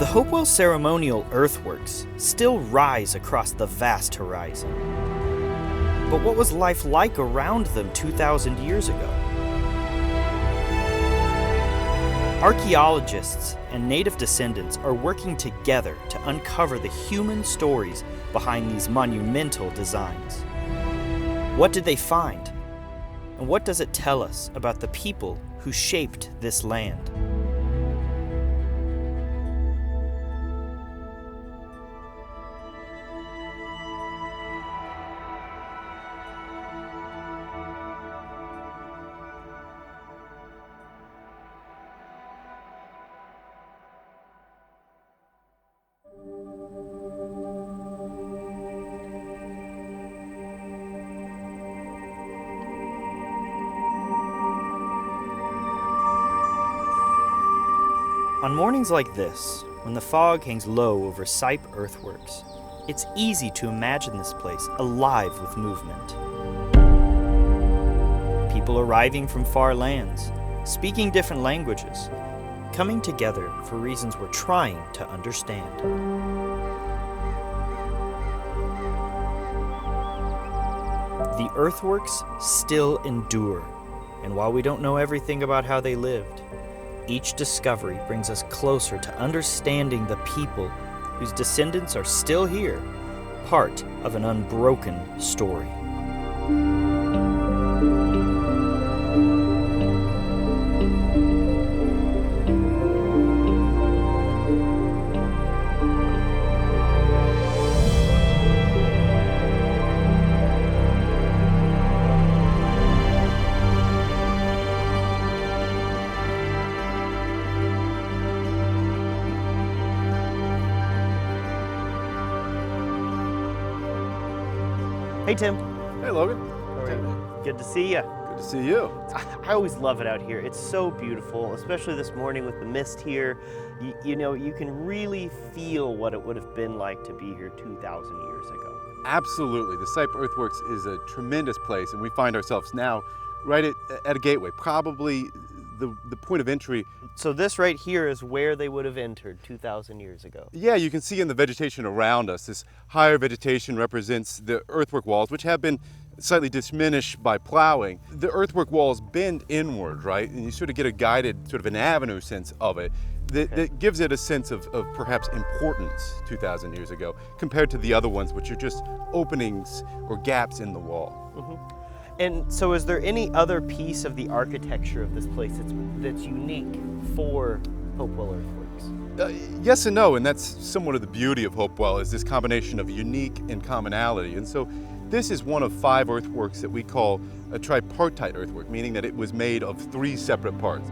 The Hopewell ceremonial earthworks still rise across the vast horizon. But what was life like around them 2,000 years ago? Archaeologists and native descendants are working together to uncover the human stories behind these monumental designs. What did they find? And what does it tell us about the people who shaped this land? On mornings like this, when the fog hangs low over Sipe earthworks, it's easy to imagine this place alive with movement. People arriving from far lands, speaking different languages, coming together for reasons we're trying to understand. The earthworks still endure, and while we don't know everything about how they lived, each discovery brings us closer to understanding the people whose descendants are still here, part of an unbroken story. Hey, Tim. Hey, Logan. Good to see you. Good to see you. I always love it out here. It's so beautiful, especially this morning with the mist here. You know, you can really feel what it would have been like to be here 2,000 years ago. Absolutely. The Sipe Earthworks is a tremendous place, and we find ourselves now right at a gateway, probably the point of entry. So this right here is where they would have entered 2,000 years ago. Yeah, you can see in the vegetation around us, this higher vegetation represents the earthwork walls, which have been slightly diminished by plowing. The earthwork walls bend inward, right? And you sort of get a guided, sort of an avenue sense of it that gives it a sense of perhaps importance 2,000 years ago compared to the other ones, which are just openings or gaps in the wall. Mm-hmm. And so is there any other piece of the architecture of this place that's unique for Hopewell Earthworks? Yes and no, and that's somewhat of the beauty of Hopewell, is this combination of unique and commonality. And so this is one of 5 earthworks that we call a tripartite earthwork, meaning that it was made of 3 separate parts.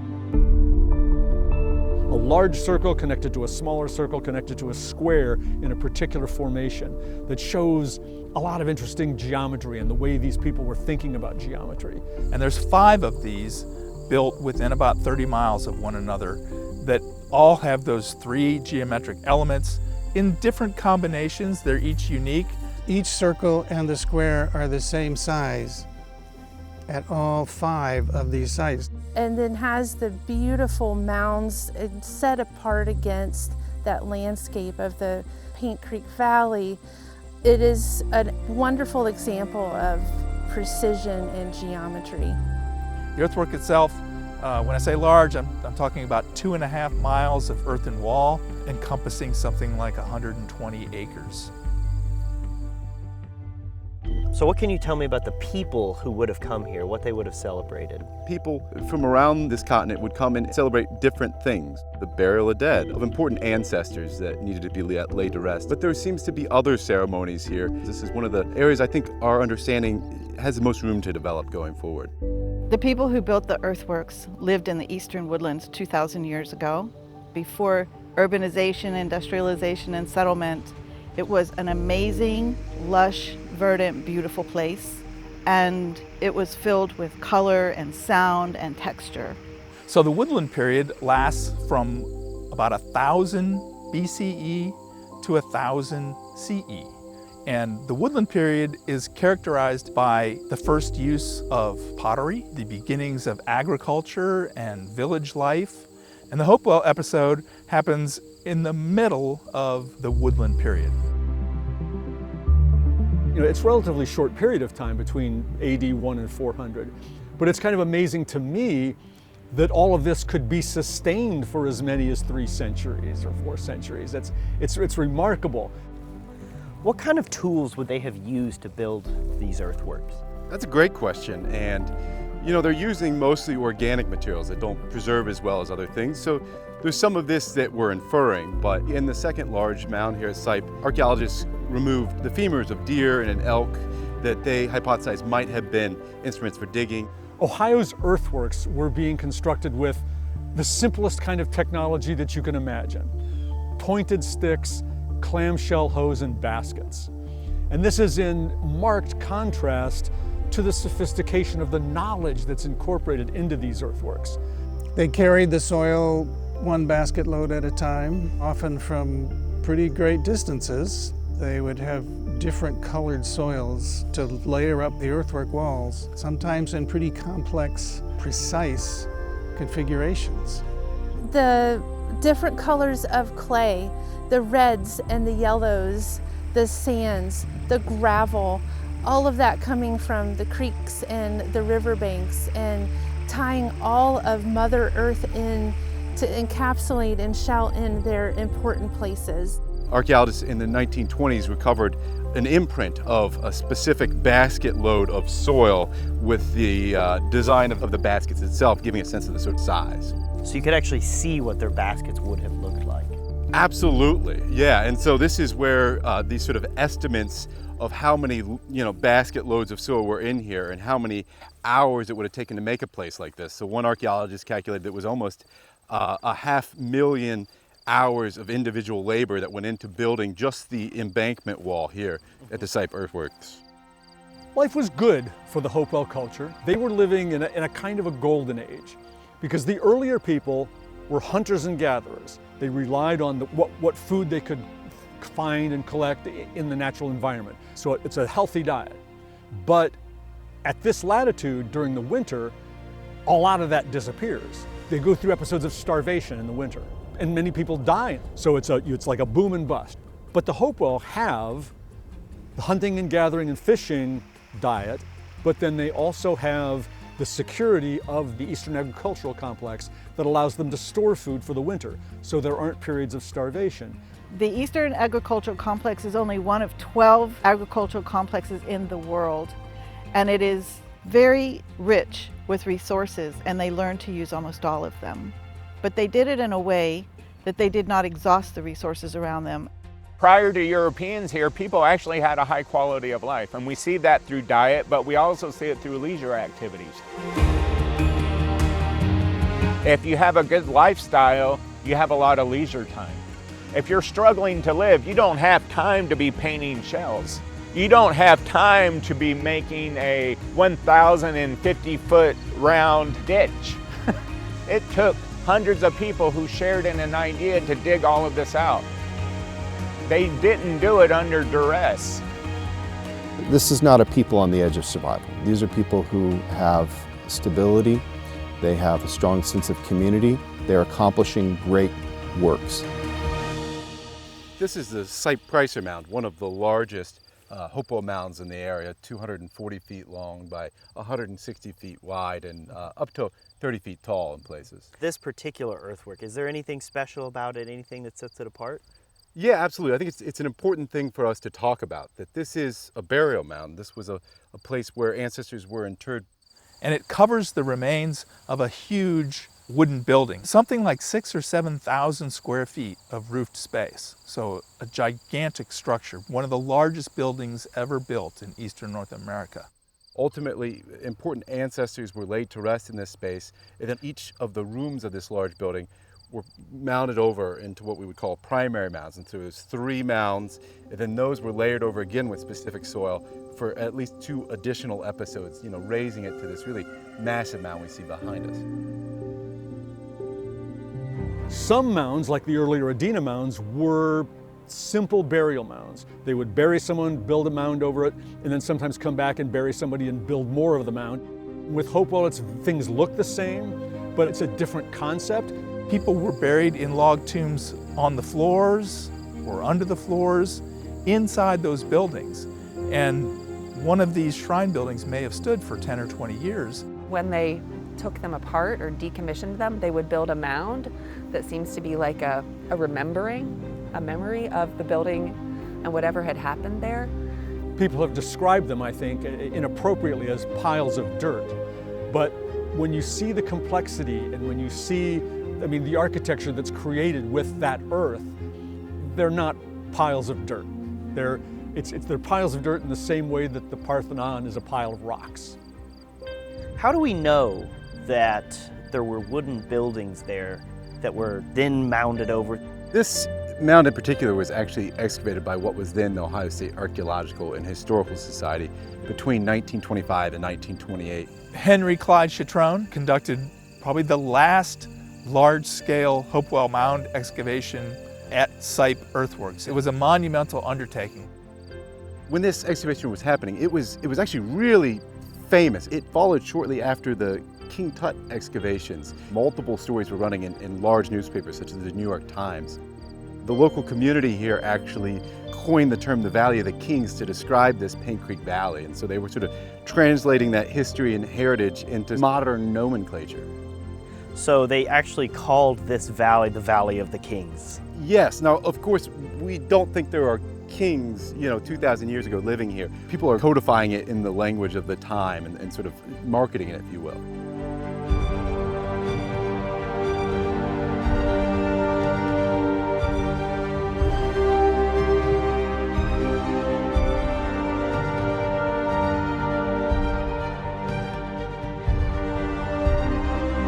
A large circle connected to a smaller circle connected to a square in a particular formation that shows a lot of interesting geometry and the way these people were thinking about geometry. And there's 5 of these built within about 30 miles of one another that all have those 3 geometric elements in different combinations. They're each unique. Each circle and the square are the same size at all 5 of these sites. And then has the beautiful mounds set apart against that landscape of the Paint Creek Valley. It is a wonderful example of precision in geometry. The earthwork itself, when I say large, I'm talking about 2.5 miles of earthen wall encompassing something like 120 acres. So what can you tell me about the people who would have come here, what they would have celebrated? People from around this continent would come and celebrate different things. The burial of dead, of important ancestors that needed to be laid to rest. But there seems to be other ceremonies here. This is one of the areas I think our understanding has the most room to develop going forward. The people who built the earthworks lived in the eastern woodlands 2,000 years ago. Before urbanization, industrialization, and settlement, it was an amazing, lush, verdant, beautiful place, and it was filled with color and sound and texture. So the woodland period lasts from about 1,000 BCE to 1,000 CE. And the woodland period is characterized by the first use of pottery, the beginnings of agriculture and village life. And the Hopewell episode happens in the middle of the woodland period. You know, it's a relatively short period of time between AD 1 and 400, but it's kind of amazing to me that all of this could be sustained for as many as 3 centuries or 4 centuries. It's remarkable. What kind of tools would they have used to build these earthworks? That's a great question, and you know, they're using mostly organic materials that don't preserve as well as other things. So there's some of this that we're inferring, but in the second large mound here at Sipe, archaeologists removed the femurs of deer and an elk that they hypothesized might have been instruments for digging. Ohio's earthworks were being constructed with the simplest kind of technology that you can imagine. Pointed sticks, clamshell hose, and baskets. And this is in marked contrast to the sophistication of the knowledge that's incorporated into these earthworks. They carried the soil 1 basket load at a time, often from pretty great distances. They would have different colored soils to layer up the earthwork walls, sometimes in pretty complex, precise configurations. The different colors of clay, the reds and the yellows, the sands, the gravel, all of that coming from the creeks and the riverbanks, and tying all of Mother Earth in to encapsulate and shell in their important places. Archaeologists in the 1920s recovered an imprint of a specific basket load of soil with the design of the baskets itself, giving a sense of the sort of size. So you could actually see what their baskets would have looked like. Absolutely, yeah. And so this is where these sort of estimates of how many basket loads of soil were in here and how many hours it would have taken to make a place like this. So one archaeologist calculated it was almost 500,000 hours of individual labor that went into building just the embankment wall here at the Sipe Earthworks. Life was good for the Hopewell culture. They were living in a kind of a golden age because the earlier people were hunters and gatherers. They relied on what food they could find and collect in the natural environment. So it's a healthy diet. But at this latitude during the winter, a lot of that disappears. They go through episodes of starvation in the winter, and many people die. So it's like a boom and bust. But the Hopewell have the hunting and gathering and fishing diet, but then they also have the security of the Eastern Agricultural Complex that allows them to store food for the winter, so there aren't periods of starvation. The Eastern Agricultural Complex is only one of 12 agricultural complexes in the world, and it is very rich with resources, and they learned to use almost all of them. But they did it in a way that they did not exhaust the resources around them. Prior to Europeans here, people actually had a high quality of life, and we see that through diet, but we also see it through leisure activities. If you have a good lifestyle, you have a lot of leisure time. If you're struggling to live, you don't have time to be painting shells. You don't have time to be making a 1,050-foot round ditch. It took hundreds of people who shared in an idea to dig all of this out. They didn't do it under duress. This is not a people on the edge of survival. These are people who have stability, they have a strong sense of community, they're accomplishing great works. This is the Sipe Pricer Mound, one of the largest Hopewell mounds in the area, 240 feet long by 160 feet wide and up to 30 feet tall in places. This particular earthwork, is there anything special about it, anything that sets it apart? Yeah, absolutely. I think it's an important thing for us to talk about, that this is a burial mound. This was a place where ancestors were interred. And it covers the remains of a huge wooden building, something like 6,000 or 7,000 square feet of roofed space. So a gigantic structure, one of the largest buildings ever built in Eastern North America. Ultimately, important ancestors were laid to rest in this space, and then each of the rooms of this large building were mounded over into what we would call primary mounds. And so there's 3 mounds, and then those were layered over again with specific soil for at least 2 additional episodes, raising it to this really massive mound we see behind us. Some mounds, like the earlier Adena mounds, were simple burial mounds. They would bury someone, build a mound over it, and then sometimes come back and bury somebody and build more of the mound. With Hopewell, things look the same, but it's a different concept. People were buried in log tombs on the floors or under the floors inside those buildings. And one of these shrine buildings may have stood for 10 or 20 years. When they took them apart or decommissioned them, they would build a mound that seems to be like a memory of the building and whatever had happened there. People have described them, I think, inappropriately as piles of dirt. But when you see the complexity and when you see, the architecture that's created with that earth, they're not piles of dirt. They're piles of dirt in the same way that the Parthenon is a pile of rocks. How do we know that there were wooden buildings there that were then mounded over? This mound in particular was actually excavated by what was then the Ohio State Archaeological and Historical Society between 1925 and 1928. Henry Clyde Chitrone conducted probably the last large-scale Hopewell Mound excavation at SIPE Earthworks. It was a monumental undertaking. When this excavation was happening, it was actually really famous. It followed shortly after the King Tut excavations. Multiple stories were running in large newspapers such as the New York Times. The local community here actually coined the term the Valley of the Kings to describe this Paint Creek Valley, and so they were sort of translating that history and heritage into modern nomenclature. So they actually called this valley the Valley of the Kings. Yes. Now, of course, we don't think there are kings, 2,000 years ago living here. People are codifying it in the language of the time and sort of marketing it, if you will.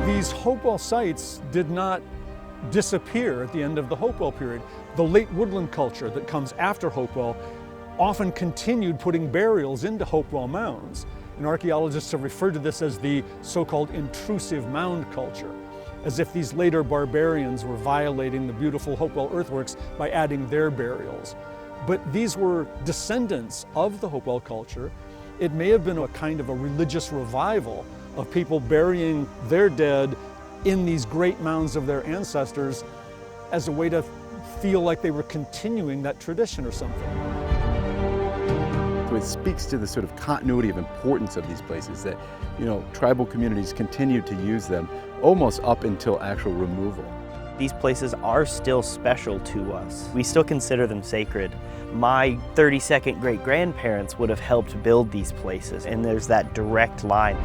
These Hopewell sites did not disappear at the end of the Hopewell period. The late woodland culture that comes after Hopewell often continued putting burials into Hopewell mounds. And archaeologists have referred to this as the so-called intrusive mound culture, as if these later barbarians were violating the beautiful Hopewell earthworks by adding their burials. But these were descendants of the Hopewell culture. It may have been a kind of a religious revival of people burying their dead in these great mounds of their ancestors as a way to feel like they were continuing that tradition or something. So it speaks to the sort of continuity of importance of these places that, tribal communities continued to use them almost up until actual removal. These places are still special to us. We still consider them sacred. My 32nd great-grandparents would have helped build these places, and there's that direct line.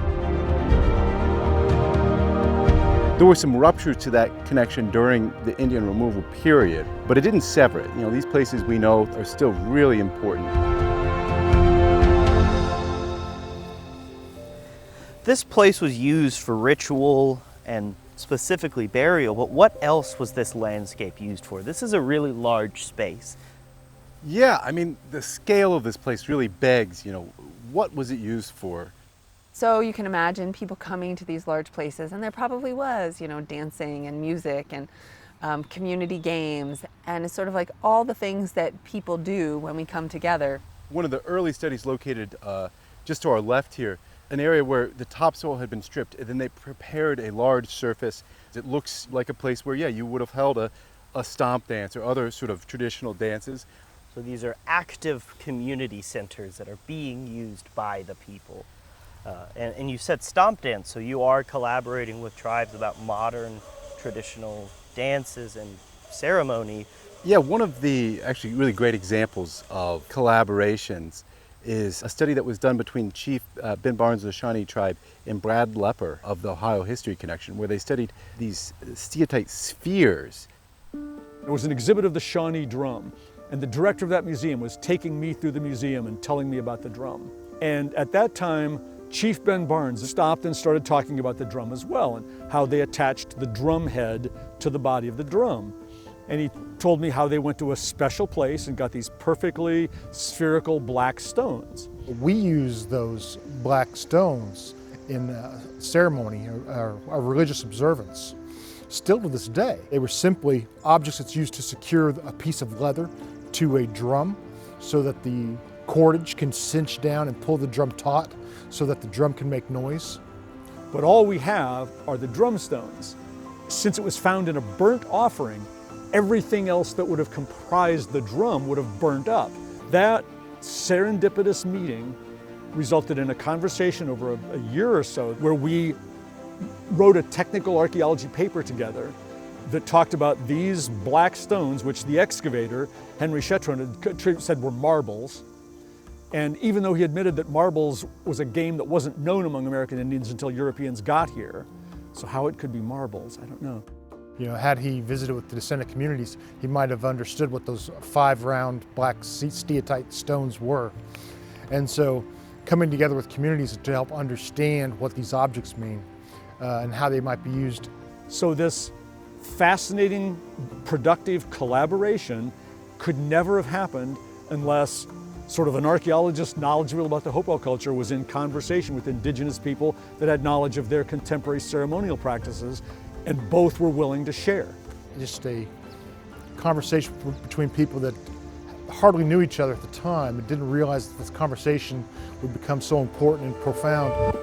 There was some rupture to that connection during the Indian removal period, but it didn't sever it. These places we know are still really important. This place was used for ritual and specifically burial, but what else was this landscape used for? This is a really large space. Yeah, the scale of this place really begs, what was it used for? So you can imagine people coming to these large places, and there probably was, dancing and music and community games, and it's sort of like all the things that people do when we come together. One of the early studies located just to our left here, an area where the topsoil had been stripped, and then they prepared a large surface. It looks like a place where, you would have held a stomp dance or other sort of traditional dances. So these are active community centers that are being used by the people. And you said stomp dance, so you are collaborating with tribes about modern traditional dances and ceremony. Yeah, one of the actually really great examples of collaborations is a study that was done between Chief Ben Barnes of the Shawnee tribe and Brad Lepper of the Ohio History Connection, where they studied these steatite spheres. There was an exhibit of the Shawnee drum, and the director of that museum was taking me through the museum and telling me about the drum. And at that time, Chief Ben Barnes stopped and started talking about the drum as well, and how they attached the drum head to the body of the drum. And he told me how they went to a special place and got these perfectly spherical black stones. We use those black stones in ceremony or religious observance. Still to this day, they were simply objects that's used to secure a piece of leather to a drum so that the cordage can cinch down and pull the drum taut so that the drum can make noise. But all we have are the drum stones. Since it was found in a burnt offering, everything else that would have comprised the drum would have burned up. That serendipitous meeting resulted in a conversation over a year or so where we wrote a technical archaeology paper together that talked about these black stones, which the excavator, Henry Chetron, had said were marbles. And even though he admitted that marbles was a game that wasn't known among American Indians until Europeans got here, so how it could be marbles, I don't know. You know, had he visited with the descendant communities, he might have understood what those 5 round black steatite stones were. And so coming together with communities to help understand what these objects mean and how they might be used. So this fascinating, productive collaboration could never have happened unless sort of an archaeologist knowledgeable about the Hopewell culture was in conversation with indigenous people that had knowledge of their contemporary ceremonial practices, and both were willing to share. Just a conversation between people that hardly knew each other at the time and didn't realize that this conversation would become so important and profound.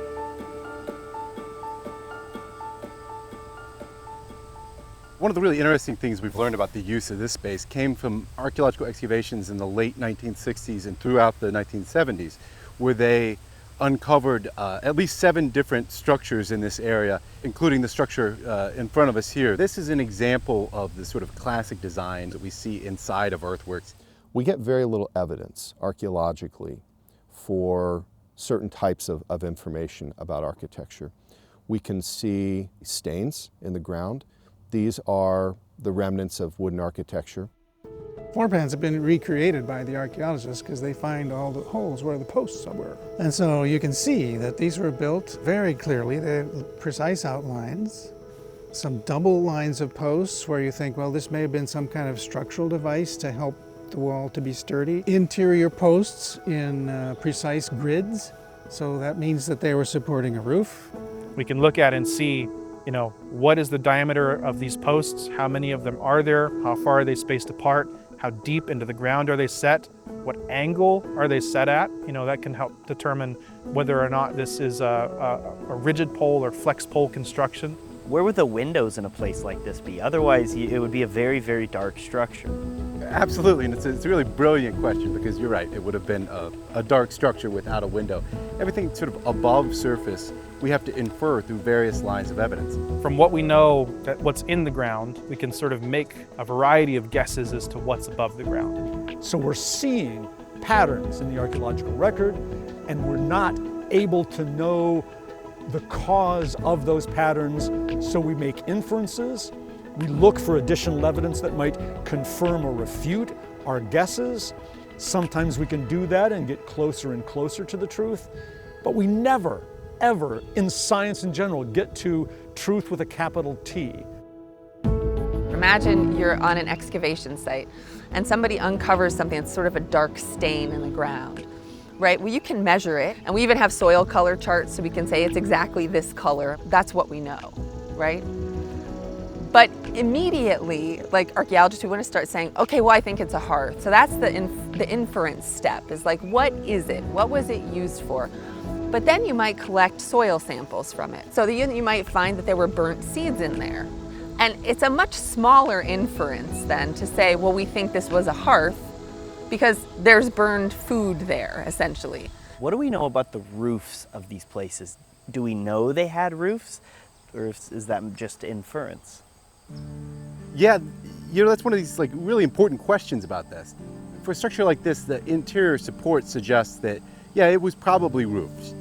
One of the really interesting things we've learned about the use of this space came from archaeological excavations in the late 1960s and throughout the 1970s, where they uncovered at least 7 different structures in this area, including the structure in front of us here. This is an example of the sort of classic design that we see inside of earthworks. We get very little evidence archaeologically for certain types of information about architecture. We can see stains in the ground. These are the remnants of wooden architecture. Floor pans have been recreated by the archaeologists because they find all the holes where the posts were. And so you can see that these were built very clearly. They have precise outlines, some double lines of posts where you think, well, this may have been some kind of structural device to help the wall to be sturdy. Interior posts in precise grids, so that means that they were supporting a roof. We can look at and see, you know, what is the diameter of these posts, how many of them are there, how far are they spaced apart, how deep into the ground are they set, what angle are they set at. You know, that can help determine whether or not this is a rigid pole or flex pole construction. Where would the windows in a place like this be? Otherwise, it would be a very, very dark structure. Absolutely, and it's a really brilliant question because you're right, it would have been a dark structure without a window. Everything sort of above surface, we have to infer through various lines of evidence. From what we know, that what's in the ground, we can sort of make a variety of guesses as to what's above the ground. So we're seeing patterns in the archaeological record, and we're not able to know the cause of those patterns, so we make inferences. We look for additional evidence that might confirm or refute our guesses. Sometimes we can do that and get closer and closer to the truth, but we never, ever, in science in general, get to truth with a capital T. Imagine you're on an excavation site and somebody uncovers something that's sort of a dark stain in the ground, right? Well, you can measure it, and we even have soil color charts so we can say it's exactly this color. That's what we know, right? But immediately, like archaeologists, we want to start saying, okay, well, I think it's a hearth. So that's the inference step, is like, what is it? What was it used for? But then you might collect soil samples from it. So you might find that there were burnt seeds in there. And it's a much smaller inference then to say, well, we think this was a hearth because there's burned food there, essentially. What do we know about the roofs of these places? Do we know they had roofs, or is that just inference? Yeah, you know, that's one of these like really important questions about this. For a structure like this, the interior support suggests that, yeah, it was probably roofed.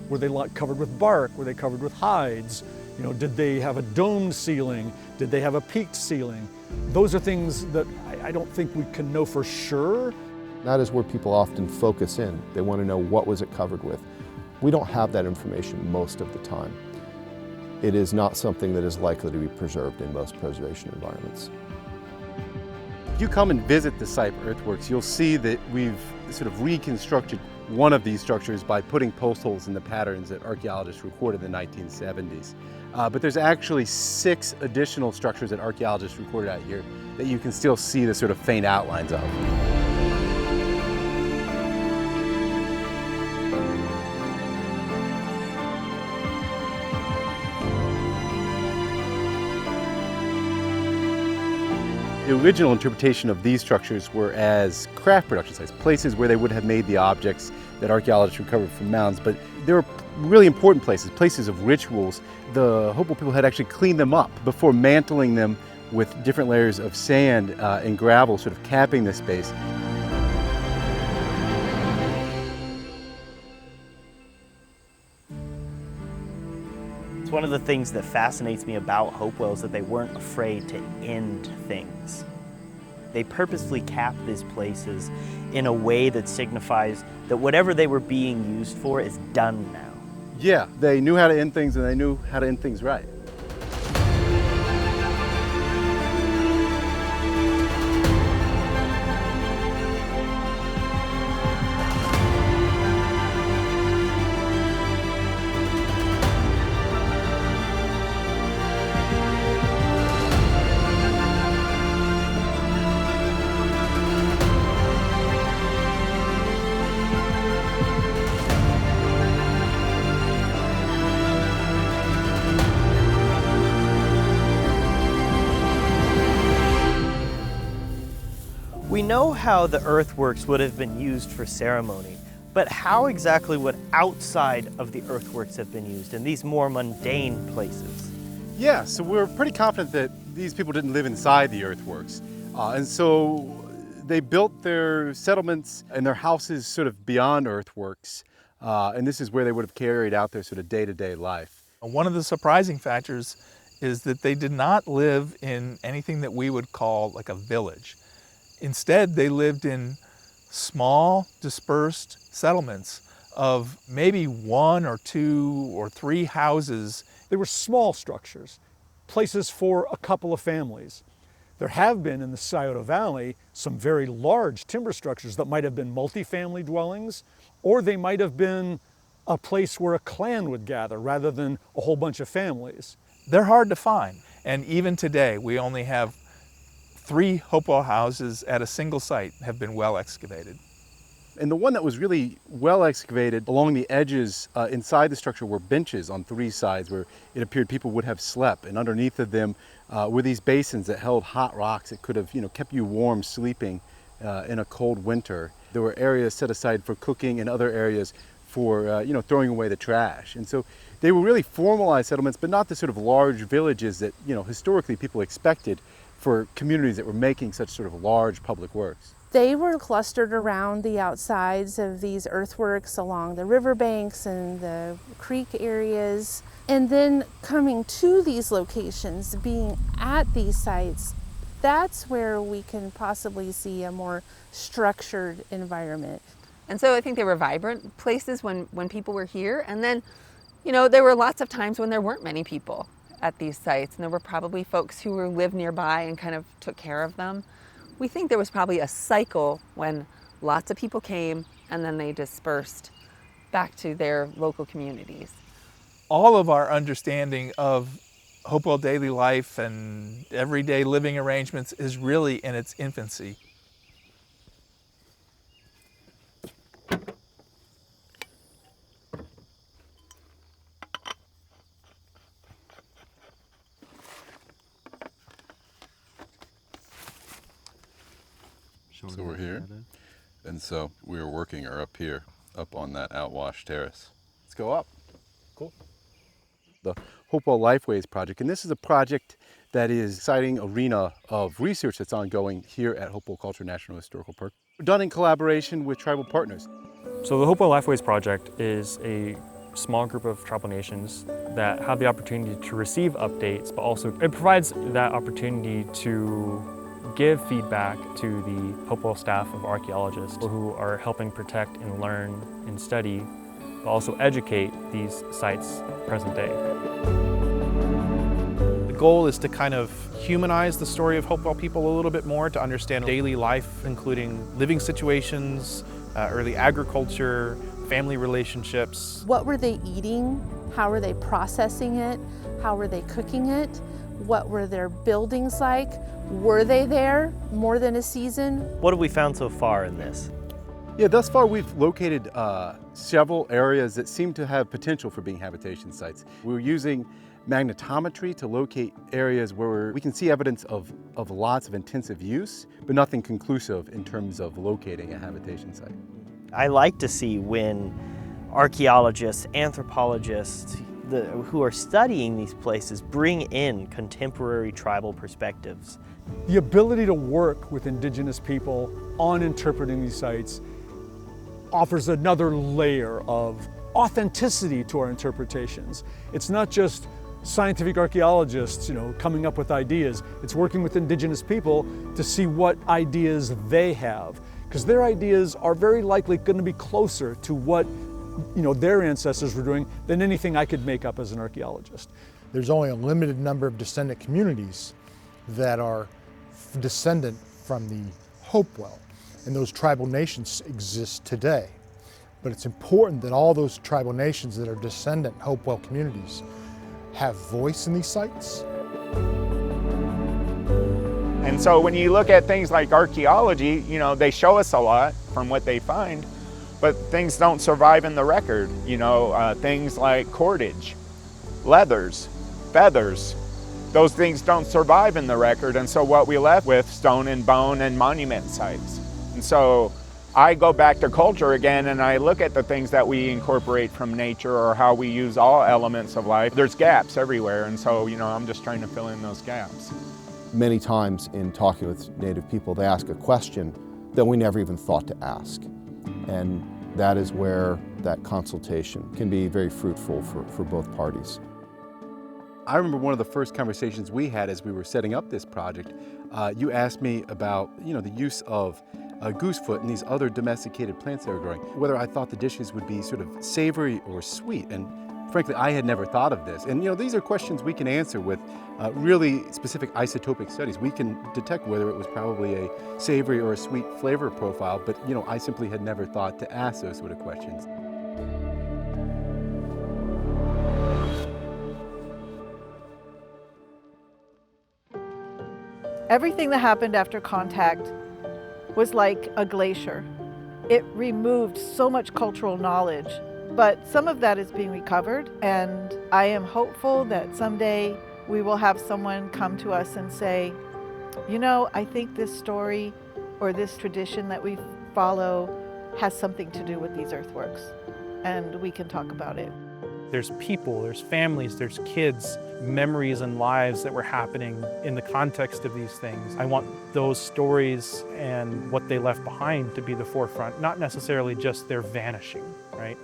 Were they covered with bark? Were they covered with hides? You know, did they have a domed ceiling? Did they have a peaked ceiling? Those are things that I don't think we can know for sure. That is where people often focus in. They want to know what was it covered with. We don't have that information most of the time. It is not something that is likely to be preserved in most preservation environments. If you come and visit the site of earthworks, you'll see that we've sort of reconstructed one of these structures by putting post holes in the patterns that archaeologists recorded in the 1970s. But there's actually 6 additional structures that archaeologists recorded out here that you can still see the sort of faint outlines of. The original interpretation of these structures were as craft production sites, places where they would have made the objects that archaeologists recovered from mounds, but they were really important places, places of rituals. The Hopewell people had actually cleaned them up before mantling them with different layers of sand and gravel, sort of capping the space. It's one of the things that fascinates me about Hopewell is that they weren't afraid to end things. They purposefully capped these places in a way that signifies that whatever they were being used for is done now. Yeah, they knew how to end things and they knew how to end things right. We know how the earthworks would have been used for ceremony, but how exactly would outside of the earthworks have been used in these more mundane places? Yeah, so we're pretty confident that these people didn't live inside the earthworks. And so they built their settlements and their houses sort of beyond earthworks. And this is where they would have carried out their sort of day-to-day life. One of the surprising factors is that they did not live in anything that we would call like a village. Instead, they lived in small, dispersed settlements of maybe 1 or 2 or 3 houses. They were small structures, places for a couple of families. There have been in the Scioto Valley some very large timber structures that might have been multifamily dwellings, or they might have been a place where a clan would gather rather than a whole bunch of families. They're hard to find, and even today we only have 3 Hopewell houses at a single site have been well excavated. And the one that was really well excavated along the edges inside the structure were benches on 3 sides where it appeared people would have slept. And underneath of them were these basins that held hot rocks that could have, kept you warm sleeping in a cold winter. There were areas set aside for cooking and other areas for, throwing away the trash. And so they were really formalized settlements, but not the sort of large villages that, historically people expected for communities that were making such sort of large public works. They were clustered around the outsides of these earthworks along the riverbanks and the creek areas. And then coming to these locations, being at these sites, that's where we can possibly see a more structured environment. And so I think they were vibrant places when people were here. And then, there were lots of times when there weren't many people at these sites, and there were probably folks who lived nearby and kind of took care of them. We think there was probably a cycle when lots of people came and then they dispersed back to their local communities. All of our understanding of Hopewell daily life and everyday living arrangements is really in its infancy. So we're here, and so we were working her up here, up on that outwash terrace. Let's go up. Cool. The Hopewell Lifeways project, and this is a project that is an exciting arena of research that's ongoing here at Hopewell Culture National Historical Park, done in collaboration with tribal partners. So the Hopewell Lifeways project is a small group of tribal nations that have the opportunity to receive updates, but also it provides that opportunity to give feedback to the Hopewell staff of archaeologists who are helping protect and learn and study, but also educate these sites present day. The goal is to kind of humanize the story of Hopewell people a little bit more, to understand daily life, including living situations, early agriculture, family relationships. What were they eating? How were they processing it? How were they cooking it? What were their buildings like? Were they there more than a season? What have we found so far in this? Yeah, thus far we've located several areas that seem to have potential for being habitation sites. We're using magnetometry to locate areas where we can see evidence of lots of intensive use, but nothing conclusive in terms of locating a habitation site. I like to see when archaeologists, anthropologists, who are studying these places bring in contemporary tribal perspectives. The ability to work with indigenous people on interpreting these sites offers another layer of authenticity to our interpretations. It's not just scientific archaeologists, coming up with ideas. It's working with indigenous people to see what ideas they have, because their ideas are very likely going to be closer to what their ancestors were doing than anything I could make up as an archaeologist. There's only a limited number of descendant communities that are descendant from the Hopewell, and those tribal nations exist today. But it's important that all those tribal nations that are descendant Hopewell communities have voice in these sites. And so when you look at things like archaeology, they show us a lot from what they find, but things don't survive in the record. Things like cordage, leathers, feathers, those things don't survive in the record. And so what we left with, stone and bone and monument sites. And so I go back to culture again and I look at the things that we incorporate from nature or how we use all elements of life. There's gaps everywhere, and so I'm just trying to fill in those gaps. Many times in talking with Native people, they ask a question that we never even thought to ask. And that is where that consultation can be very fruitful for both parties. I remember one of the first conversations we had as we were setting up this project. You asked me about the use of goosefoot and these other domesticated plants they were growing, whether I thought the dishes would be sort of savory or sweet. And frankly, I had never thought of this. And these are questions we can answer with really specific isotopic studies. We can detect whether it was probably a savory or a sweet flavor profile, but I simply had never thought to ask those sort of questions. Everything that happened after contact was like a glacier. It removed so much cultural knowledge, but some of that is being recovered, and I am hopeful that someday we will have someone come to us and say, I think this story or this tradition that we follow has something to do with these earthworks, and we can talk about it. There's people, there's families, there's kids, memories and lives that were happening in the context of these things. I want those stories and what they left behind to be the forefront, not necessarily just their vanishing, right?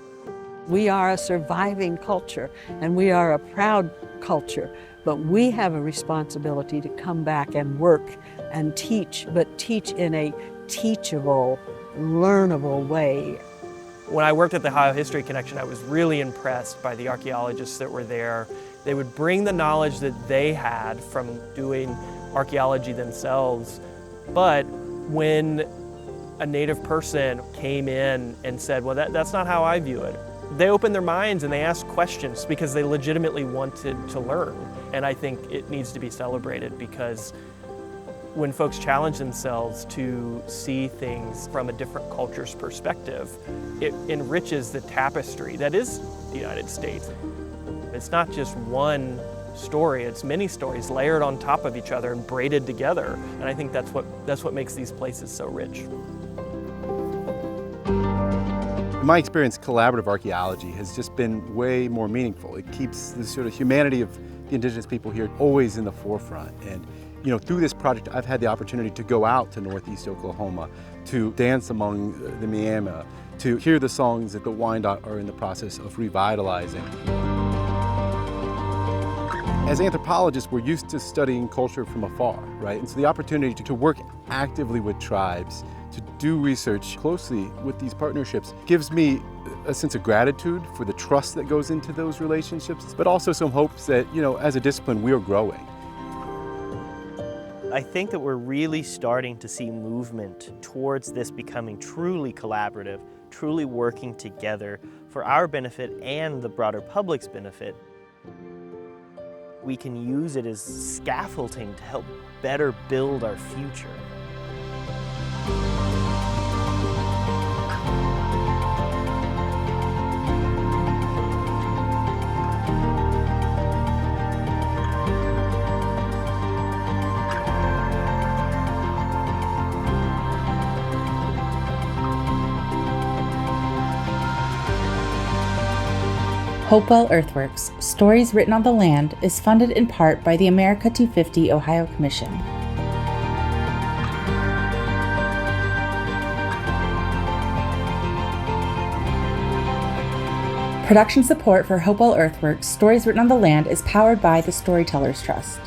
We are a surviving culture and we are a proud culture, but we have a responsibility to come back and work and teach, but teach in a teachable, learnable way. When I worked at the Ohio History Connection, I was really impressed by the archaeologists that were there. They would bring the knowledge that they had from doing archaeology themselves, but when a Native person came in and said, well, that's not how I view it, they opened their minds and they asked questions because they legitimately wanted to learn. And I think it needs to be celebrated, because when folks challenge themselves to see things from a different culture's perspective, it enriches the tapestry that is the United States. It's not just one story, it's many stories layered on top of each other and braided together. And I think that's what makes these places so rich. In my experience, collaborative archaeology has just been way more meaningful. It keeps the sort of humanity of the indigenous people here always in the forefront. And through this project, I've had the opportunity to go out to Northeast Oklahoma, to dance among the Miami, to hear the songs that the Wyandot are in the process of revitalizing. As anthropologists, we're used to studying culture from afar, right? And so the opportunity to work actively with tribes, to do research closely with these partnerships, gives me a sense of gratitude for the trust that goes into those relationships, but also some hopes that, as a discipline, we are growing. I think that we're really starting to see movement towards this becoming truly collaborative, truly working together for our benefit and the broader public's benefit. We can use it as scaffolding to help better build our future. Hopewell Earthworks, Stories Written on the Land is funded in part by the America 250 Ohio Commission. Production support for Hopewell Earthworks, Stories Written on the Land is powered by the Storytellers Trust.